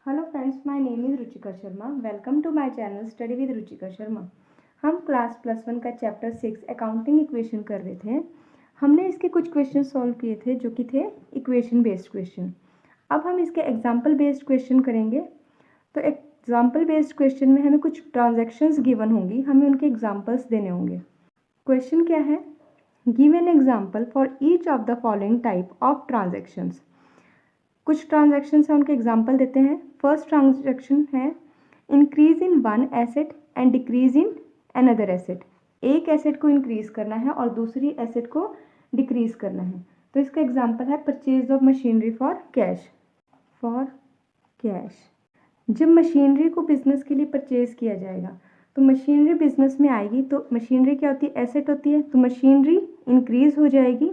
Hello friends, my name is Ruchika Sharma. Welcome to my channel study with Ruchika Sharma. हम class +1 का chapter 6 accounting equation कर रहे थे। हमने इसके कुछ क्वेश्चन सॉल्व किए थे जो कि थे इक्वेशन बेस्ड क्वेश्चन। अब हम इसके एग्जाम्पल बेस्ड क्वेश्चन करेंगे। तो एग्जाम्पल बेस्ड क्वेश्चन में हमें कुछ ट्रांजैक्शंस गिवन होंगी, हमें उनके एग्जाम्पल्स देने होंगे। क्वेश्चन क्या है? Give an example for each of the following type of transactions. कुछ ट्रांजैक्शंस हैं, उनके एग्जाम्पल देते हैं। फर्स्ट ट्रांजैक्शन है increase in one asset and decrease in another asset. एक एसेट को इंक्रीज करना है और दूसरी एसेट को डिक्रीज करना है। तो इसका एग्जाम्पल है purchase of machinery for cash. जब मशीनरी को बिजनेस के लिए परचेज किया जाएगा तो मशीनरी बिजनेस में आएगी, तो मशीनरी क्या होती है? एसेट होती है। तो मशीनरी इंक्रीज हो जाएगी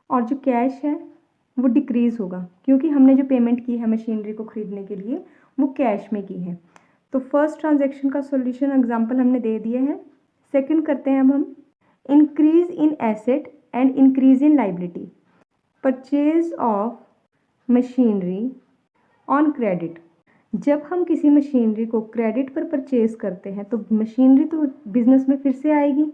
और जो कैश है वो डिक्रीज़ होगा, क्योंकि हमने जो पेमेंट की है मशीनरी को ख़रीदने के लिए वो कैश में की है। तो फर्स्ट ट्रांजैक्शन का सॉल्यूशन एग्जांपल हमने दे दिए हैं। सेकंड करते हैं अब हम increase in asset and increase in liability. Purchase of machinery on credit. जब हम किसी मशीनरी को क्रेडिट पर परचेज करते हैं तो मशीनरी तो बिजनेस में फिर से आएगी।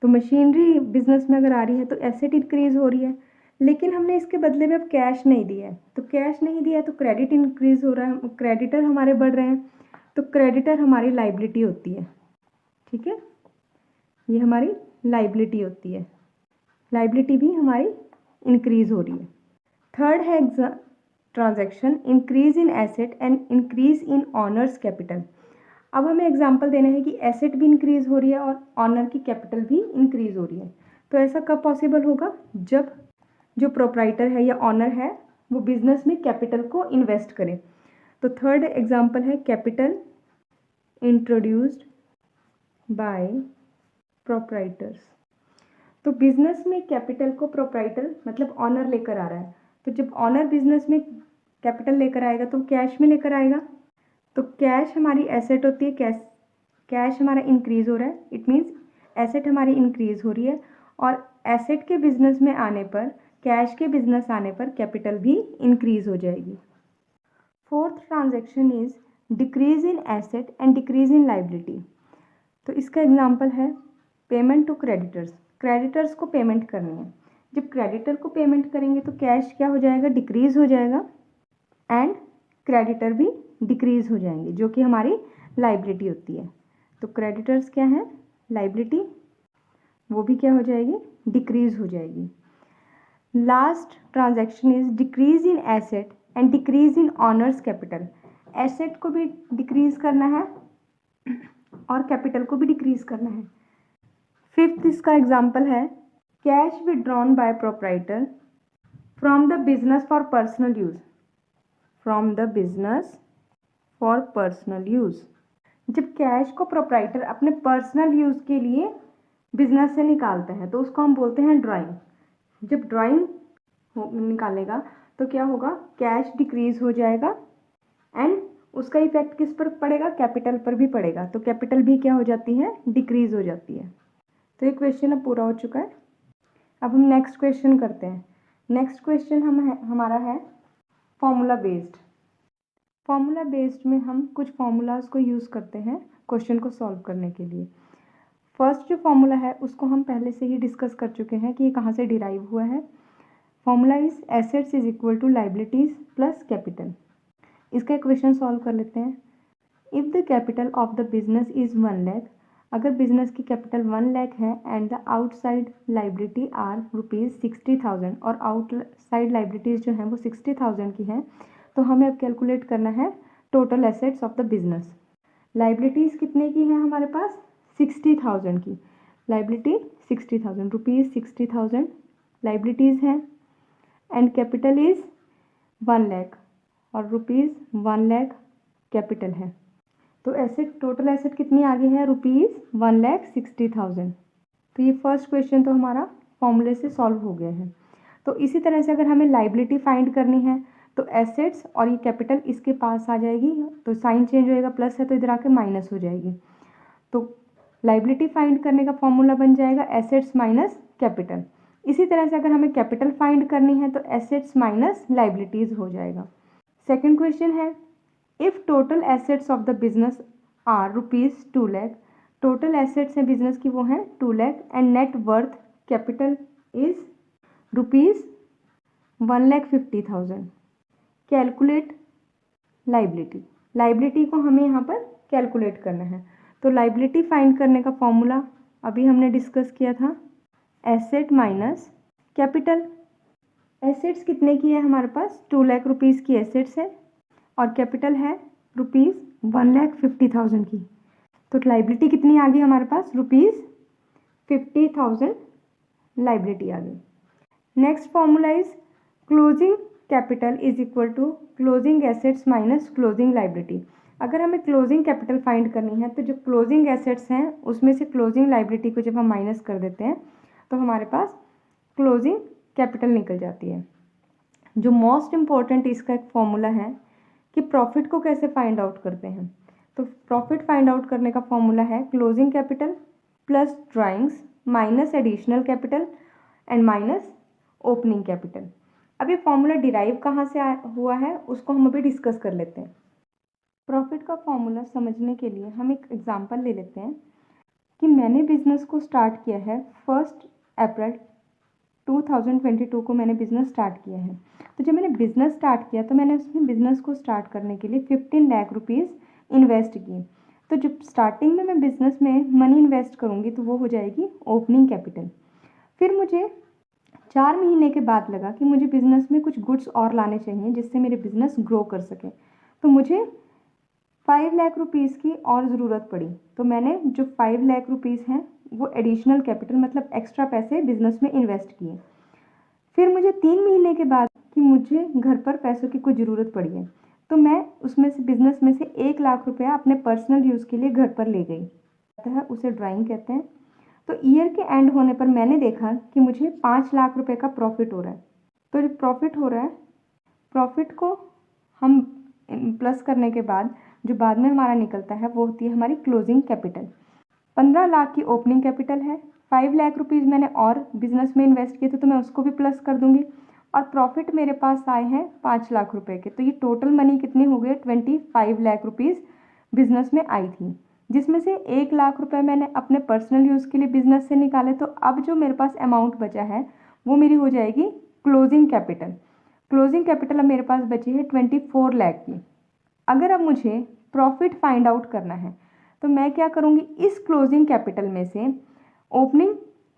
तो मशीनरी बिजनेस में अगर आ रही है तो एसेट इंक्रीज हो रही है, लेकिन हमने इसके बदले में अब कैश नहीं दिया है। तो कैश नहीं दिया है तो क्रेडिट इंक्रीज हो रहा है, क्रेडिटर हमारे बढ़ रहे हैं। तो क्रेडिटर हमारी लाइबिलिटी होती है। ठीक है, ये हमारी लाइबिलिटी होती है। लाइबिलिटी भी हमारी इंक्रीज हो रही है। थर्ड है transaction increase in asset and increase in honours capital. अब हमें एग्जांपल देना है कि एसेट भी इंक्रीज हो रही है और ऑनर की कैपिटल भी इंक्रीज हो रही है। तो ऐसा कब पॉसिबल होगा? जब जो प्रोप्राइटर है या ऑनर है वो बिजनेस में कैपिटल को इन्वेस्ट करे। तो थर्ड एग्जांपल है कैपिटल इंट्रोड्यूस्ड बाय प्रोप्राइटर्स। तो बिजनेस में कैपिटल को प्रोप्राइटर मतलब ऑनर लेकर आ रहा है। तो जब ऑनर बिजनेस में कैपिटल लेकर आएगा तो कैश में लेकर आएगा। तो कैश हमारी एसेट होती है। कैश हमारा इंक्रीज हो रहा है, इट मीन्स एसेट हमारी इंक्रीज हो रही है। और एसेट के बिजनेस में आने पर, कैश के बिजनेस आने पर कैपिटल भी इंक्रीज हो जाएगी। Fourth transaction is decrease in asset and decrease in liability. तो इसका एग्जांपल है पेमेंट टू क्रेडिटर्स। क्रेडिटर्स को पेमेंट करनी है। जब क्रेडिटर को पेमेंट करेंगे तो कैश क्या हो जाएगा? डिक्रीज हो जाएगा एंड क्रेडिटर भी डिक्रीज हो जाएंगे, जो कि हमारी लाइबिलिटी होती है। तो क्रेडिटर्स क्या है? लाइबिलिटी, वो भी क्या हो जाएगी? डिक्रीज हो जाएगी। Last transaction is decrease in asset and decrease in honours capital. Asset को भी डिक्रीज करना है और कैपिटल को भी डिक्रीज करना है। फिफ्थ इसका एग्जांपल है cash withdrawn bye proprietor from the business for personal use. From the business for personal use. जब कैश को प्रोप्राइटर अपने पर्सनल यूज के लिए बिजनेस से निकालता है तो उसको हम बोलते हैं ड्राइंग। जब ड्राइंग निकालेगा तो क्या होगा? कैश डिक्रीज हो जाएगा एंड उसका इफेक्ट किस पर पड़ेगा? कैपिटल पर भी पड़ेगा। तो कैपिटल भी क्या हो जाती है? डिक्रीज हो जाती है। तो ये क्वेश्चन अब पूरा हो चुका है। अब हम नेक्स्ट क्वेश्चन करते हैं। नेक्स्ट क्वेश्चन हमारा है फॉर्मूला बेस्ड। फॉर्मूला बेस्ड में हम कुछ फॉर्मूलाज को यूज़ करते हैं क्वेश्चन को सॉल्व करने के लिए। फर्स्ट जो फॉर्मूला है उसको हम पहले से ही डिस्कस कर चुके हैं कि ये कहाँ से डिराइव हुआ है। Formula is assets is equal to liabilities plus capital. इसका इक्वेशन सॉल्व कर लेते हैं। If the capital of the business is 1 lakh, अगर बिजनेस की कैपिटल 1 लाख है and the outside liability are ₹60,000 और आउटसाइड लाइबिलिटीज़ जो हैं वो 60,000 की हैं, तो हमें अब कैलकुलेट करना है total assets of the business. Liabilities कितने की हैं हमारे पास? 60,000 की। लाइबिलिटी 60,000 रुपीज़, 60,000 लाइबिलिटीज़ हैं एंड कैपिटल इज़ 1 लाख और ₹1 लाख कैपिटल है। तो एसेट, टोटल एसेट कितनी आगे है? ₹1,60,000। तो ये फर्स्ट क्वेश्चन तो हमारा फॉर्मूले से सॉल्व हो गया है। तो इसी तरह से अगर हमें लाइबिलिटी फाइंड करनी है तो एसेट्स और ये कैपिटल इसके पास आ जाएगी, तो साइन चेंज होएगा, प्लस है तो इधर आके माइनस हो जाएगी। तो लाइबिलिटी फाइंड करने का फॉर्मूला बन जाएगा एसेट्स माइनस कैपिटल। इसी तरह से अगर हमें कैपिटल फाइंड करनी है तो एसेट्स माइनस लाइबिलिटीज़ हो जाएगा। सेकंड क्वेश्चन है, if total assets of the business are ₹2 lakh, total assets हैं बिजनेस की वो हैं 2 lakh and net worth capital is ₹1,50,000, calculate liability. Liability को हमें यहाँ पर कैलकुलेट करना है। तो लाइबिलिटी फाइंड करने का फॉर्मूला अभी हमने डिस्कस किया था, एसेट माइनस कैपिटल। एसेट्स कितने की है हमारे पास, 2 लाख रुपीज़ की एसेट्स है और कैपिटल है ₹1,50,000 की। तो लाइबिलिटी कितनी आ गई हमारे पास, ₹50,000 लाइबिलिटी आ गई। Next formula is closing capital is equal to closing assets minus closing liability. अगर हमें क्लोजिंग कैपिटल फाइंड करनी है तो जो क्लोजिंग एसेट्स हैं उसमें से क्लोजिंग लाइबिलिटी को जब हम माइनस कर देते हैं तो हमारे पास क्लोजिंग कैपिटल निकल जाती है। जो मोस्ट इम्पॉर्टेंट इसका एक फॉर्मूला है कि प्रॉफिट को कैसे फाइंड आउट करते हैं। तो प्रॉफिट फाइंड आउट करने का फॉर्मूला है closing capital plus drawings minus additional capital and minus opening capital. अब ये फॉर्मूला डिराइव कहाँ से हुआ है उसको हम अभी डिस्कस कर लेते हैं। प्रॉफिट का फॉर्मूला समझने के लिए हम एक एग्जांपल ले लेते हैं कि मैंने बिज़नेस को स्टार्ट किया है 1 अप्रैल 2022 को मैंने बिज़नेस स्टार्ट किया है। तो जब मैंने बिज़नेस स्टार्ट किया तो मैंने उसमें बिज़नेस को स्टार्ट करने के लिए 15 लाख रुपीज़ इन्वेस्ट किए। तो जब स्टार्टिंग में मैं बिज़नेस में मनी इन्वेस्ट करूँगी तो वो हो जाएगी ओपनिंग कैपिटल। फिर मुझे 4 महीने के बाद लगा कि मुझे बिज़नेस में कुछ गुड्स और लाने चाहिए जिससे मेरे बिज़नेस ग्रो कर सके। तो मुझे 5 लाख रुपीज़ की और ज़रूरत पड़ी। तो मैंने जो 5 लाख रुपीज़ हैं वो एडिशनल कैपिटल मतलब एक्स्ट्रा पैसे बिज़नेस में इन्वेस्ट किए। फिर मुझे 3 महीने के बाद कि मुझे घर पर पैसों की कोई ज़रूरत पड़ी है तो मैं उसमें से बिज़नेस में से 1 लाख रुपया अपने पर्सनल यूज़ के लिए घर पर ले गई। अतः उसे ड्राइंग कहते हैं। तो ईयर के एंड होने पर मैंने देखा कि मुझे 5 लाख रुपए का प्रॉफिट हो रहा है। तो जो प्रॉफिट हो रहा है, प्रॉफिट को हम प्लस करने के बाद जो बाद में हमारा निकलता है वो होती है हमारी क्लोजिंग कैपिटल। 15 लाख की ओपनिंग कैपिटल है, 5 लाख रुपीज़ मैंने और बिजनेस में इन्वेस्ट किए थे तो मैं उसको भी प्लस कर दूंगी और प्रॉफिट मेरे पास आए हैं 5 लाख रुपए के। तो ये टोटल मनी कितनी हो गई, 25 लाख रुपीज़ बिजनेस में आई थी, जिसमें से 1 लाख रुपए मैंने अपने पर्सनल यूज़ के लिए बिजनेस से निकाले। तो अब जो मेरे पास अमाउंट बचा है वो मेरी हो जाएगी क्लोजिंग कैपिटल। क्लोजिंग कैपिटल अब मेरे पास बची है 24 लाख की। अगर अब मुझे प्रॉफिट फाइंड आउट करना है तो मैं क्या करूँगी, इस क्लोजिंग कैपिटल में से ओपनिंग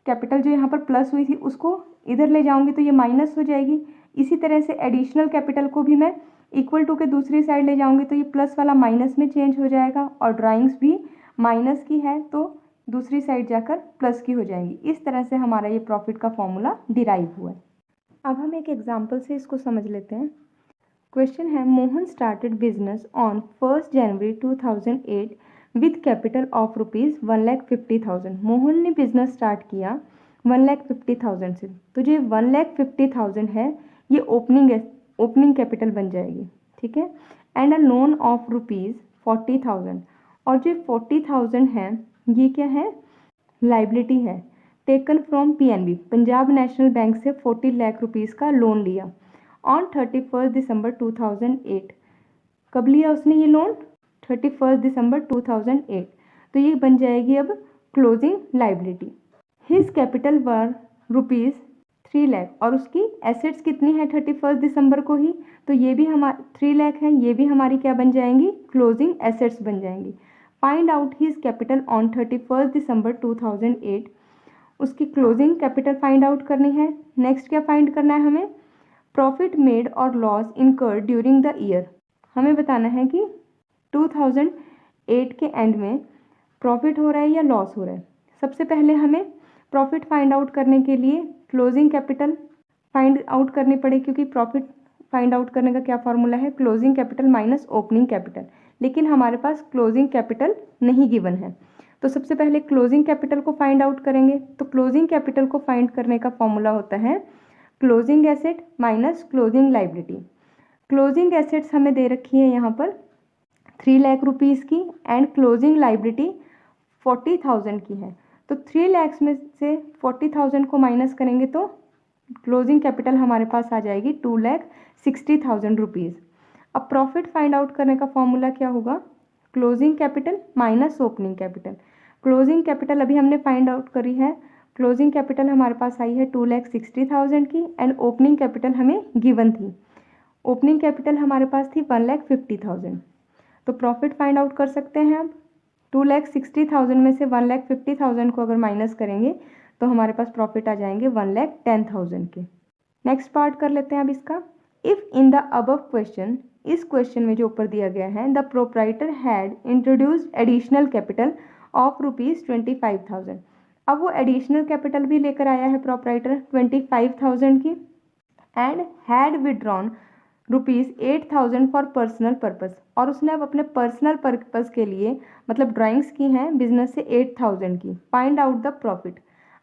कैपिटल जो यहाँ पर प्लस हुई थी उसको इधर ले जाऊँगी तो ये माइनस हो जाएगी। इसी तरह से एडिशनल कैपिटल को भी मैं इक्वल टू के दूसरी साइड ले जाऊँगी तो ये प्लस वाला माइनस में चेंज हो जाएगा और ड्राइंग्स भी माइनस की है तो दूसरी साइड जाकर प्लस की हो जाएंगी। इस तरह से हमारा ये प्रॉफिट का फॉर्मूला डिराइव हुआ है। अब हम एक एग्जाम्पल से इसको समझ लेते हैं। क्वेश्चन है, Mohan started business on 1 January 2008 with capital of ₹1,50,000। Mohan ने बिजनेस स्टार्ट किया 1,50,000 से। तो जो 1,50,000 है ये ओपनिंग कैपिटल बन जाएगी, ठीक है। एंड अ लोन ऑफ ₹40,000 और जो 40,000 है ये क्या है, लाइबिलिटी है। Taken from PNB, Punjab national bank से 40 लाख रुपीज़ का लोन लिया ऑन 31 दिसंबर 2008। कब लिया उसने ये लोन, 31 दिसंबर 2008। तो ये बन जाएगी अब क्लोजिंग लाइबिलिटी। हिज कैपिटल वर ₹3 लाख और उसकी एसेट्स कितनी है 31 दिसंबर को ही, तो ये भी हमारी 3 लाख है, ये भी हमारी क्या बन जाएंगी, क्लोजिंग एसेट्स बन जाएंगी। Find out his capital on 31 दिसंबर 2008, उसकी क्लोजिंग कैपिटल फाइंड आउट करनी है। नेक्स्ट क्या फाइंड करना है हमें, प्रॉफिट मेड और loss incurred during the year. हमें बताना है कि 2008 के एंड में प्रॉफिट हो रहा है या लॉस हो रहा है। सबसे पहले हमें प्रॉफिट फाइंड आउट करने के लिए क्लोजिंग कैपिटल फाइंड आउट करनी पड़े, क्योंकि प्रॉफिट फाइंड आउट करने का क्या फॉर्मूला है, closing capital minus opening capital. लेकिन हमारे पास क्लोजिंग कैपिटल नहीं गिवन है, तो सबसे पहले क्लोजिंग कैपिटल को फाइंड आउट करेंगे। तो क्लोजिंग कैपिटल को फाइंड करने का फॉर्मूला होता है closing asset minus closing liability. Closing assets हमें दे रखी है यहाँ पर 3 लाख रुपीज़ की एंड क्लोजिंग लाइबिलिटी 40,000 की है। तो 3 लाख में से 40,000 को माइनस करेंगे तो क्लोजिंग कैपिटल हमारे पास आ जाएगी 2,60,000 रुपीज़। अब प्रॉफिट फाइंड आउट करने का फॉर्मूला क्या होगा, closing capital minus opening capital. Closing capital अभी हमने फाइंड आउट करी है, क्लोजिंग कैपिटल हमारे पास आई है 2,60,000 की एंड ओपनिंग कैपिटल हमें गिवन थी, ओपनिंग कैपिटल हमारे पास थी 1,50,000। तो प्रॉफिट फाइंड आउट कर सकते हैं अब, 2,60,000 में से 1,50,000 को अगर माइनस करेंगे तो हमारे पास प्रॉफिट आ जाएंगे 1,10,000 के। नेक्स्ट पार्ट कर लेते हैं अब इसका। If in the above question, इस क्वेश्चन में जो ऊपर दिया गया है, the proprietor had introduced additional capital of ₹25,000। अब वो एडिशनल कैपिटल भी लेकर आया है प्रोप्राइटर 25,000 की and had withdrawn ₹8,000 for personal purpose, और उसने अब अपने पर्सनल पर्पस के लिए मतलब ड्राइंग्स की हैं बिजनेस से 8,000 की। Find out the profit.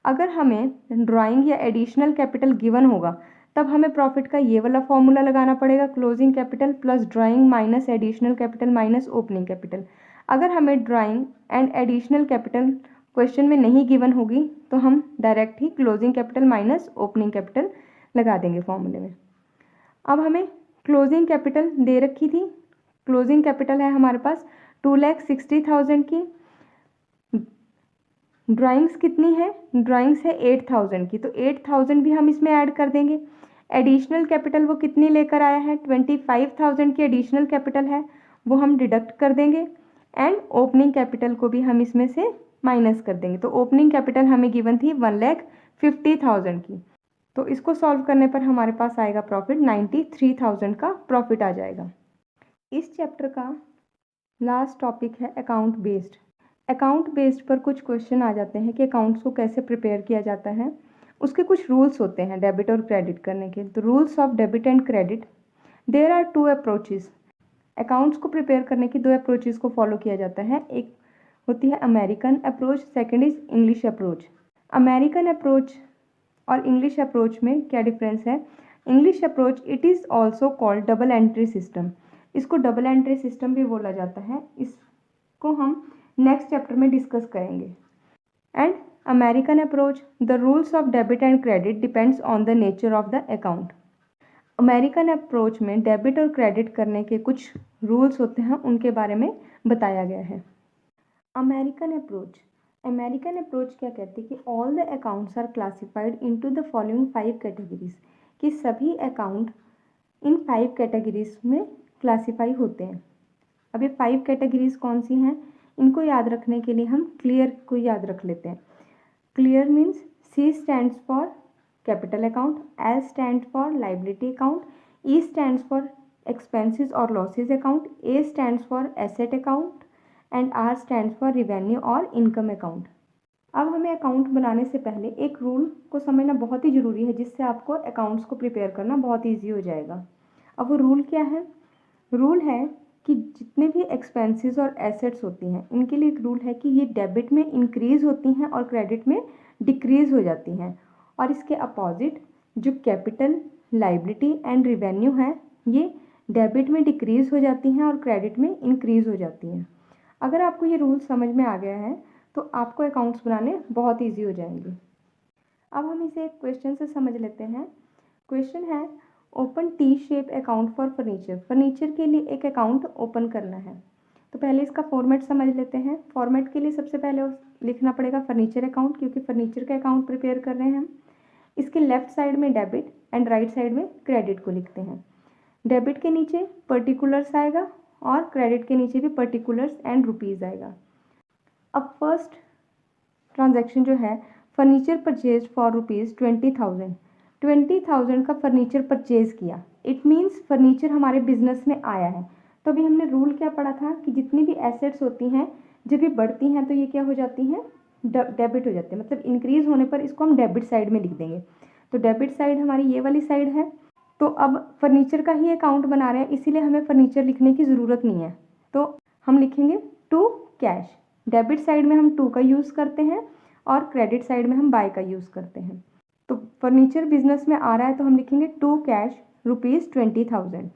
अगर हमें ड्राइंग या एडिशनल कैपिटल गिवन होगा तब हमें प्रॉफिट का ये वाला फॉर्मूला लगाना पड़ेगा, closing capital plus drawing minus additional capital minus opening capital. अगर हमें drawing and additional capital question में नहीं गिवन होगी तो हम डायरेक्ट ही closing capital minus opening capital लगा देंगे फॉर्मूले में। अब हमें क्लोजिंग कैपिटल दे रखी थी, क्लोजिंग कैपिटल है हमारे पास 2,60,000 की, ड्राइंग्स कितनी है, ड्राइंग्स है 8,000 की, तो 8,000 भी हम इसमें ऐड कर देंगे। एडिशनल कैपिटल वो कितनी लेकर आया है, 25,000 की एडिशनल कैपिटल है, वो हम डिडक्ट कर देंगे एंड ओपनिंग कैपिटल को भी हम इसमें से माइनस कर देंगे। तो ओपनिंग कैपिटल हमें गिवन थी 1,50,000 की, तो इसको सॉल्व करने पर हमारे पास आएगा प्रॉफिट 93,000 का प्रॉफिट आ जाएगा। इस चैप्टर का लास्ट टॉपिक है अकाउंट बेस्ड। अकाउंट बेस्ड पर कुछ क्वेश्चन आ जाते हैं कि अकाउंट्स को कैसे प्रिपेयर किया जाता है, उसके कुछ रूल्स होते हैं डेबिट और क्रेडिट करने के। तो rules of debit and credit, there are 2 approaches. Accounts को प्रिपेयर करने की 2 अप्रोचेस को फॉलो किया जाता है, एक होती है American approach, second is English approach. American approach और इंग्लिश अप्रोच में क्या डिफरेंस है, English approach it is also called double entry system, इसको डबल एंट्री सिस्टम भी बोला जाता है, इसको हम नेक्स्ट चैप्टर में डिस्कस करेंगे। And American approach, the rules of debit and credit depends on the nature of the account. American approach में डेबिट और क्रेडिट करने के कुछ रूल्स होते हैं, उनके बारे में बताया गया है। अमेरिकन अप्रोच, अमेरिकन अप्रोच क्या कहती है कि all the accounts are classified into the following 5 categories, कि सभी अकाउंट इन 5 कैटेगरीज में क्लासीफाई होते हैं। अब ये 5 कैटेगरीज कौन सी हैं, इनको याद रखने के लिए हम क्लियर को याद रख लेते हैं। Clear means C stands for capital account, L stands for liability account, E stands for expenses और losses account, A stands for asset account and R stands for revenue और इनकम अकाउंट। अब हमें account बनाने से पहले एक rule को समझना बहुत ही ज़रूरी है, जिससे आपको अकाउंट्स को प्रिपेयर करना बहुत ईजी हो जाएगा। अब वो रूल क्या है, रूल है कि जितने भी एक्सपेंसेस और एसेट्स होती हैं इनके लिए एक रूल है कि ये डेबिट में इंक्रीज़ होती हैं और क्रेडिट में डिक्रीज़ हो जाती हैं, और इसके अपोजिट जो कैपिटल, लाइबिलिटी एंड रिवेन्यू है ये डेबिट में डिक्रीज़ हो जाती हैं और क्रेडिट में इंक्रीज़ हो जाती हैं। अगर आपको ये रूल समझ में आ गया है तो आपको अकाउंट्स बनाने बहुत ईजी हो जाएंगे। अब हम इसे एक क्वेश्चन से समझ लेते हैं। क्वेश्चन है open T shape account for furniture, furniture के लिए एक अकाउंट ओपन करना है। तो पहले इसका फॉर्मेट समझ लेते हैं। फॉर्मेट के लिए सबसे पहले लिखना पड़ेगा फर्नीचर अकाउंट, क्योंकि फर्नीचर का अकाउंट प्रिपेयर कर रहे हैं हम। इसके लेफ्ट साइड में डेबिट एंड राइट साइड में क्रेडिट को लिखते हैं। डेबिट के नीचे पर्टिकुलर्स आएगा और क्रेडिट के नीचे भी पर्टिकुलर्स एंड रुपीज़ आएगा। अब फर्स्ट ट्रांजैक्शन जो है फर्नीचर परचेज फॉर ₹20,000, 20,000 का फर्नीचर परचेज़ किया, इट मीन्स फर्नीचर हमारे बिजनेस में आया है। तो अभी हमने रूल क्या पढ़ा था कि जितनी भी एसेट्स होती हैं जब ये बढ़ती हैं तो ये क्या हो जाती हैं, डेबिट हो जाते हैं, मतलब इंक्रीज़ होने पर इसको हम डेबिट साइड में लिख देंगे। तो डेबिट साइड हमारी ये वाली साइड है। तो अब फर्नीचर का ही अकाउंट बना रहे हैं, इसीलिए हमें फर्नीचर लिखने की ज़रूरत नहीं है, तो हम लिखेंगे टू कैश। डेबिट साइड में हम टू का यूज़ करते हैं और क्रेडिट साइड में हम बाय का यूज़ करते हैं। तो फर्नीचर बिजनेस में आ रहा है तो हम लिखेंगे to cash ₹20,000।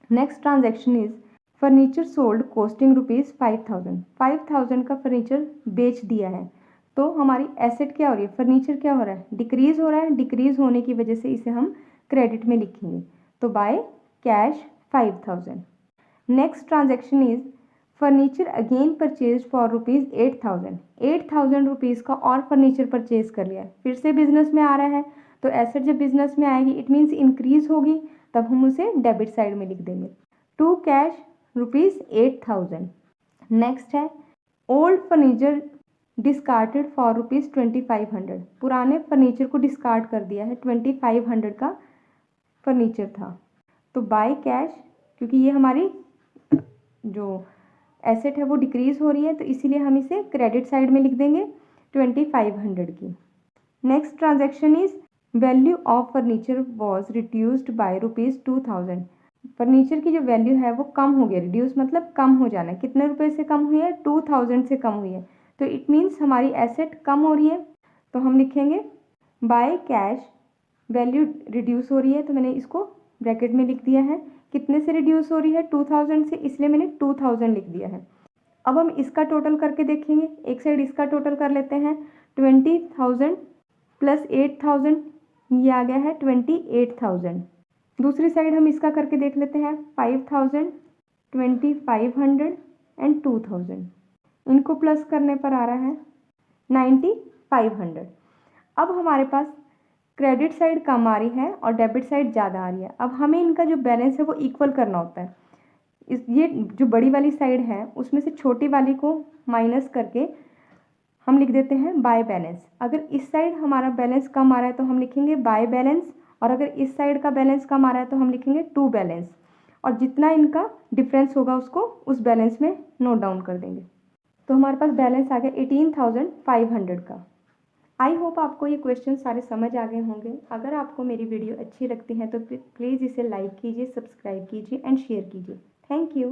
Next transaction is furniture sold costing ₹5,000, 5,000 का फर्नीचर बेच दिया है। तो हमारी एसेट क्या हो रही है, फर्नीचर क्या हो रहा है, डिक्रीज़ हो रहा है। डिक्रीज़ होने की वजह से इसे हम क्रेडिट में लिखेंगे। तो by cash 5,000। Next transaction is furniture again purchase for ₹8,000। 8,000 rupees का और फर्नीचर परचेज कर लिया, फिर से बिजनेस में आ रहा है। तो एसेट जब बिजनेस में आएगी इट मीन्स इंक्रीज होगी, तब हम उसे डेबिट साइड में लिख देंगे। To cash ₹8,000। नेक्स्ट है ओल्ड फर्नीचर डिस्कार्टेड फॉर ₹2,500। पुराने फर्नीचर को डिस्कार्ड कर दिया है, 2,500 का फर्नीचर था। तो बाय कैश, क्योंकि ये हमारी जो एसेट है वो डिक्रीज हो रही है, तो इसीलिए हम इसे क्रेडिट साइड में लिख देंगे 2,500 की। Next transaction is value of furniture was reduced by ₹2,000। Furniture की जो वैल्यू है वो कम हो गया, रिड्यूस मतलब कम हो जाना। कितने रुपए से कम हुई है? 2,000 से कम हुई है, तो इट मीन्स हमारी एसेट कम हो रही है। तो हम लिखेंगे बाय कैश वैल्यू रिड्यूस हो रही है, तो मैंने इसको ब्रैकेट में लिख दिया है। कितने से रिड्यूस हो रही है? 2,000 से, इसलिए मैंने 2,000 लिख दिया है। अब हम इसका टोटल करके देखेंगे। एक साइड इसका टोटल कर लेते हैं। 20,000 प्लस 8,000, ये आ गया है 28,000। दूसरी साइड हम इसका करके देख लेते हैं। 5,000, 2,500 एंड 2,000, इनको प्लस करने पर आ रहा है 9,500। अब हमारे पास क्रेडिट साइड कम आ रही है और डेबिट साइड ज़्यादा आ रही है। अब हमें इनका जो बैलेंस है वो इक्वल करना होता है। ये जो बड़ी वाली साइड है उसमें से छोटी वाली को माइनस करके हम लिख देते हैं बाय बैलेंस। अगर इस साइड हमारा बैलेंस कम आ रहा है तो हम लिखेंगे बाय बैलेंस, और अगर इस साइड का बैलेंस कम आ रहा है तो हम लिखेंगे टू बैलेंस, और जितना इनका डिफरेंस होगा उसको उस बैलेंस में नोट डाउन कर देंगे। तो हमारे पास बैलेंस आ गया 18,500 का। आई होप आपको ये क्वेश्चन सारे समझ आ गए होंगे। अगर आपको मेरी वीडियो अच्छी लगती है तो प्लीज़ इसे लाइक कीजिए, सब्सक्राइब कीजिए एंड शेयर कीजिए। Thank you.